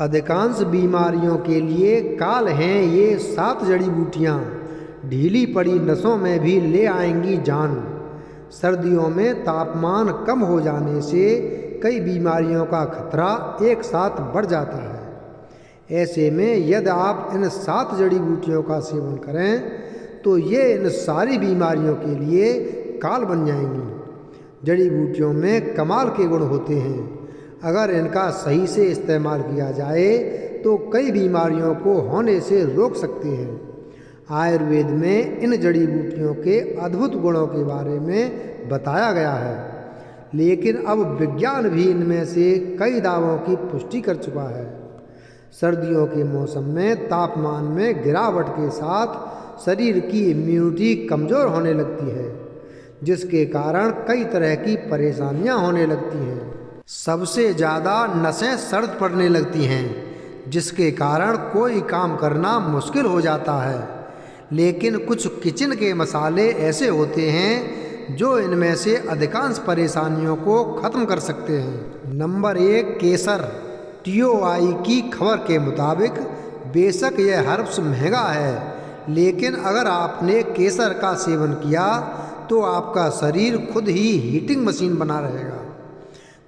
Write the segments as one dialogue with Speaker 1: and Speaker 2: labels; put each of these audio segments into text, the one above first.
Speaker 1: अधिकांश बीमारियों के लिए काल हैं ये 7 जड़ी बूटियाँ, ढीली पड़ी नसों में भी ले आएंगी जान। सर्दियों में तापमान कम हो जाने से कई बीमारियों का खतरा एक साथ बढ़ जाता है। ऐसे में यदि आप इन 7 जड़ी बूटियों का सेवन करें तो ये इन सारी बीमारियों के लिए काल बन जाएंगी। जड़ी बूटियों में कमाल के गुण होते हैं। अगर इनका सही से इस्तेमाल किया जाए तो कई बीमारियों को होने से रोक सकते हैं। आयुर्वेद में इन जड़ी बूटियों के अद्भुत गुणों के बारे में बताया गया है, लेकिन अब विज्ञान भी इनमें से कई दावों की पुष्टि कर चुका है। सर्दियों के मौसम में तापमान में गिरावट के साथ शरीर की इम्यूनिटी कमज़ोर होने लगती है, जिसके कारण कई तरह की परेशानियां होने लगती हैं। सबसे ज़्यादा नसें सर्द पड़ने लगती हैं, जिसके कारण कोई काम करना मुश्किल हो जाता है। लेकिन कुछ किचन के मसाले ऐसे होते हैं जो इनमें से अधिकांश परेशानियों को ख़त्म कर सकते हैं। नंबर 1, केसर। TOI की खबर के मुताबिक बेशक यह हर्ब्स महंगा है, लेकिन अगर आपने केसर का सेवन किया तो आपका शरीर खुद ही हीटिंग मशीन बना रहेगा।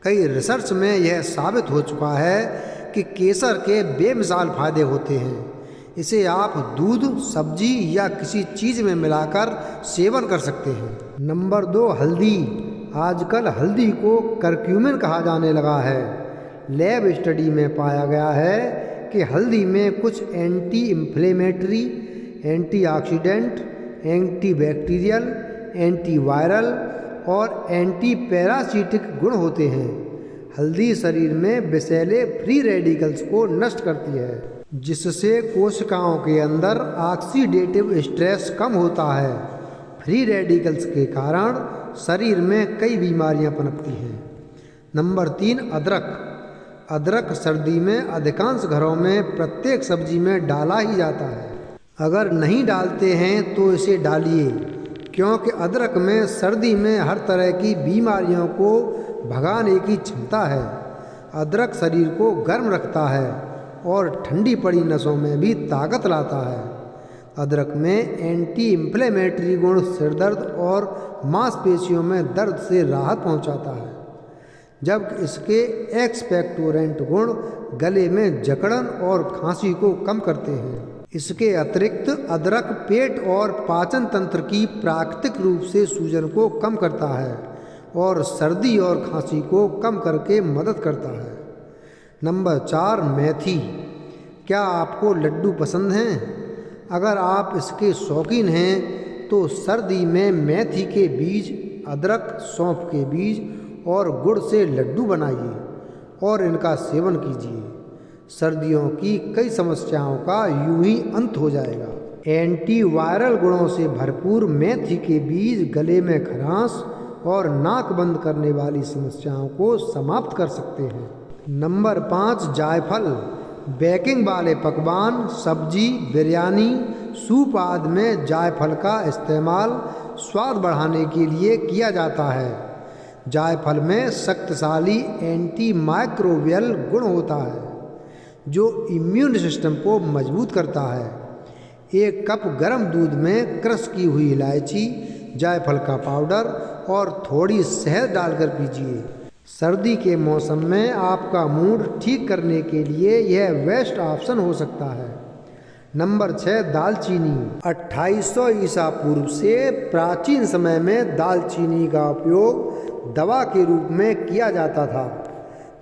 Speaker 1: कई रिसर्च में यह साबित हो चुका है कि केसर के बेमिसाल फ़ायदे होते हैं। इसे आप दूध, सब्जी या किसी चीज़ में मिलाकर सेवन कर सकते हैं। नंबर 2, हल्दी। आजकल हल्दी को करक्यूमिन कहा जाने लगा है। लैब स्टडी में पाया गया है कि हल्दी में कुछ anti inflammatory, antioxidant, antibacterial, antiviral और एंटी पैरासिटिक गुण होते हैं। हल्दी शरीर में विषैले फ्री रेडिकल्स को नष्ट करती है, जिससे कोशिकाओं के अंदर ऑक्सीडेटिव स्ट्रेस कम होता है। फ्री रेडिकल्स के कारण शरीर में कई बीमारियां पनपती हैं। नंबर 3, अदरक। अदरक सर्दी में अधिकांश घरों में प्रत्येक सब्जी में डाला ही जाता है। अगर नहीं डालते हैं तो इसे डालिए, क्योंकि अदरक में सर्दी में हर तरह की बीमारियों को भगाने की क्षमता है। अदरक शरीर को गर्म रखता है और ठंडी पड़ी नसों में भी ताकत लाता है। अदरक में एंटी इन्फ्लेमेटरी गुण सिरदर्द और मांसपेशियों में दर्द से राहत पहुंचाता है, जबकि इसके एक्सपेक्टोरेंट गुण गले में जकड़न और खांसी को कम करते हैं। इसके अतिरिक्त अदरक पेट और पाचन तंत्र की प्राकृतिक रूप से सूजन को कम करता है और सर्दी और खांसी को कम करके मदद करता है। नंबर 4, मेथी। क्या आपको लड्डू पसंद हैं? अगर आप इसके शौकीन हैं तो सर्दी में मेथी के बीज, अदरक, सौंफ के बीज और गुड़ से लड्डू बनाइए और इनका सेवन कीजिए। सर्दियों की कई समस्याओं का यूं ही अंत हो जाएगा। एंटीवायरल गुणों से भरपूर मेथी के बीज गले में खरांश और नाक बंद करने वाली समस्याओं को समाप्त कर सकते हैं। नंबर 5, जायफल। बेकिंग वाले पकवान, सब्जी, बिरयानी, सूप आदि में जायफल का इस्तेमाल स्वाद बढ़ाने के लिए किया जाता है। जायफल में शक्तिशाली एंटी माइक्रोबियल गुण होता है जो इम्यून सिस्टम को मजबूत करता है। 1 कप गर्म दूध में क्रश की हुई इलायची, जायफल का पाउडर और थोड़ी शहद डालकर पीजिए। सर्दी के मौसम में आपका मूड ठीक करने के लिए यह बेस्ट ऑप्शन हो सकता है। नंबर 6, दालचीनी। 2800 ईसा पूर्व से प्राचीन समय में दालचीनी का उपयोग दवा के रूप में किया जाता था।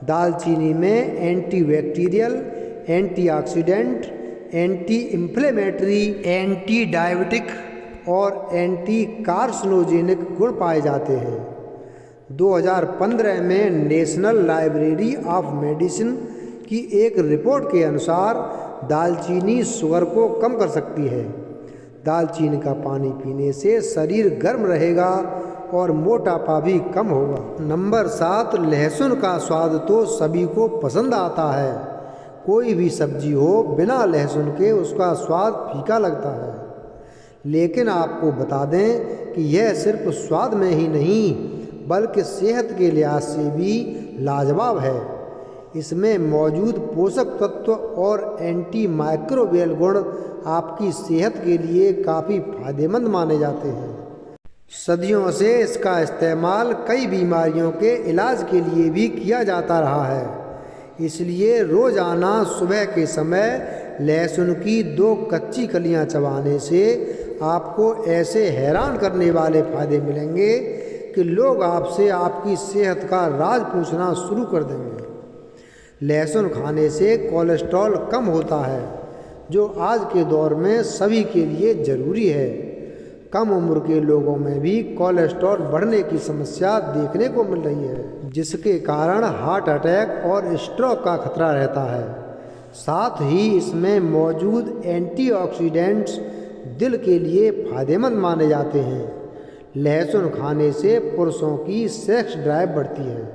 Speaker 1: दालचीनी में antibacterial, antioxidant, anti inflammatory, anti diabetic और एंटी कार्सिनोजेनिक गुण पाए जाते हैं। 2015 में नेशनल लाइब्रेरी ऑफ मेडिसिन की एक रिपोर्ट के अनुसार दालचीनी शुगर को कम कर सकती है। दालचीनी का पानी पीने से शरीर गर्म रहेगा और मोटापा भी कम होगा। नंबर 7, लहसुन का स्वाद तो सभी को पसंद आता है। कोई भी सब्जी हो, बिना लहसुन के उसका स्वाद फीका लगता है। लेकिन आपको बता दें कि यह सिर्फ स्वाद में ही नहीं बल्कि सेहत के लिहाज से भी लाजवाब है। इसमें मौजूद पोषक तत्व और एंटी माइक्रोबियल गुण आपकी सेहत के लिए काफ़ी फायदेमंद माने जाते हैं। सदियों से इसका इस्तेमाल कई बीमारियों के इलाज के लिए भी किया जाता रहा है। इसलिए रोज़ाना सुबह के समय लहसुन की 2 कच्ची कलियां चबाने से आपको ऐसे हैरान करने वाले फ़ायदे मिलेंगे कि लोग आपसे आपकी सेहत का राज पूछना शुरू कर देंगे। लहसुन खाने से कोलेस्ट्रॉल कम होता है, जो आज के दौर में सभी के लिए ज़रूरी है। कम उम्र के लोगों में भी कोलेस्ट्रॉल बढ़ने की समस्या देखने को मिल रही है, जिसके कारण हार्ट अटैक और स्ट्रोक का खतरा रहता है। साथ ही इसमें मौजूद एंटीऑक्सीडेंट्स दिल के लिए फायदेमंद माने जाते हैं। लहसुन खाने से पुरुषों की सेक्स ड्राइव बढ़ती है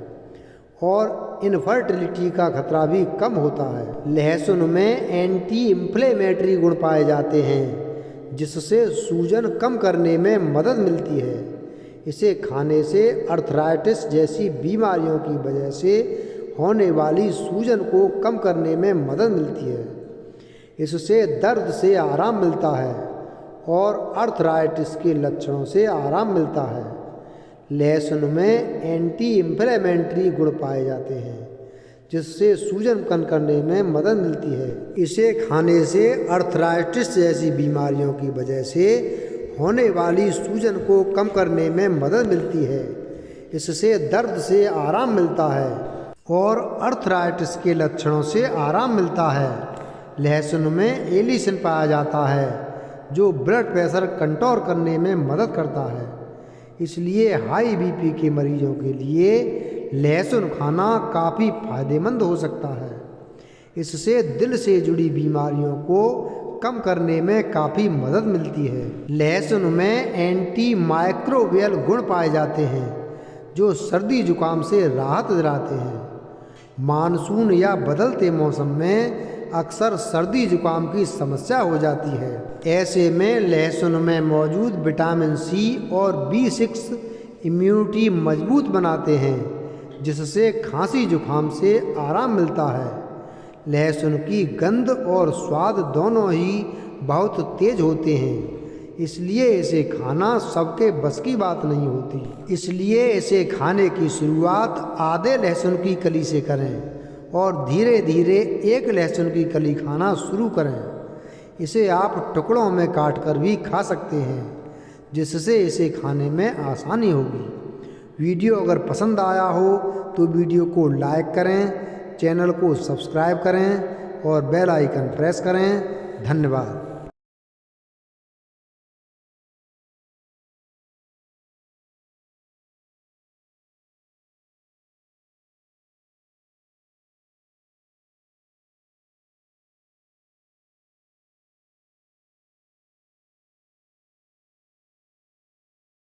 Speaker 1: और इनफर्टिलिटी का खतरा भी कम होता है। लहसुन में एंटी इन्फ्लेमेटरी गुण पाए जाते हैं, जिससे सूजन कम करने में मदद मिलती है। इसे खाने से अर्थराइटिस जैसी बीमारियों की वजह से होने वाली सूजन को कम करने में मदद मिलती है। इससे दर्द से आराम मिलता है और अर्थराइटिस के लक्षणों से आराम मिलता है। लहसुन में एंटी इन्फ्लेमेटरी गुण पाए जाते हैं, जिससे सूजन कम करने में मदद मिलती है। इसे खाने से अर्थराइटिस जैसी बीमारियों की वजह से होने वाली सूजन को कम करने में मदद मिलती है। इससे दर्द से आराम मिलता है और अर्थराइटिस के लक्षणों से आराम मिलता है। लहसुन में एलिसिन पाया जाता है, जो ब्लड प्रेशर कंट्रोल करने में मदद करता है। इसलिए हाई बीपी के मरीजों के लिए लहसुन खाना काफ़ी फायदेमंद हो सकता है। इससे दिल से जुड़ी बीमारियों को कम करने में काफ़ी मदद मिलती है। लहसुन में एंटी माइक्रोबियल गुण पाए जाते हैं, जो सर्दी जुकाम से राहत दिलाते हैं। मानसून या बदलते मौसम में अक्सर सर्दी जुकाम की समस्या हो जाती है। ऐसे में लहसुन में मौजूद विटामिन सी और B6 इम्यूनिटी मजबूत बनाते हैं, जिससे खांसी जुकाम से आराम मिलता है। लहसुन की गंध और स्वाद दोनों ही बहुत तेज होते हैं, इसलिए इसे खाना सबके बस की बात नहीं होती। इसलिए इसे खाने की शुरुआत आधे लहसुन की कली से करें और धीरे धीरे 1 लहसुन की कली खाना शुरू करें। इसे आप टुकड़ों में काट कर भी खा सकते हैं, जिससे इसे खाने में आसानी होगी। वीडियो अगर पसंद आया हो तो वीडियो को लाइक करें, चैनल को सब्सक्राइब करें और बेल आइकन प्रेस करें। धन्यवाद।